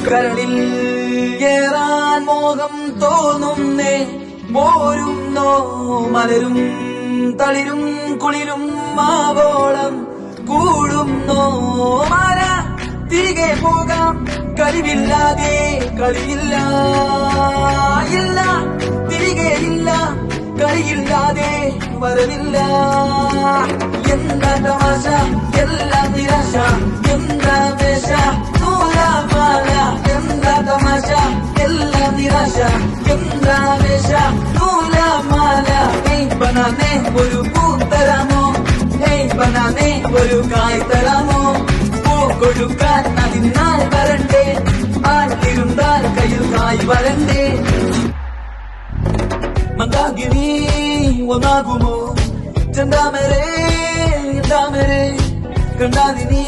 കരളിൽ ഏറാൻ മോഹം തോന്നുന്നേ പോരുന്നോ മലരും തളിരും കുളിരും മാവോളം കൂടുന്നോ മാല തിരികെ പോകാം കഴിവില്ലാതെ കളിയില്ല ഇല്ല തിരികെ ഇല്ല കളിയില്ലാതെ വരവില്ല എന്താ തമാശ എല്ലാം നിരാശ എന്താ വേഷ നൂലാമാല എന്താ തമാശ എല്ലാം നിരാശ എന്താ വേഷ നൂലാമാല ബനാനെ ഒരു പൂ തരാമോ ബനാനെ ഒരു കായ് തരാമോ പൂ കൊടുക്കാൻ അതിനാൽ വരണ്ടേ ആട്ടിരുന്നാൽ കയ്യിൽ കായ് വരണ്ടേ മന്ദാകിനി ഒന്നാകുമോ ചെന്താമരേ കണ്ടാലിനി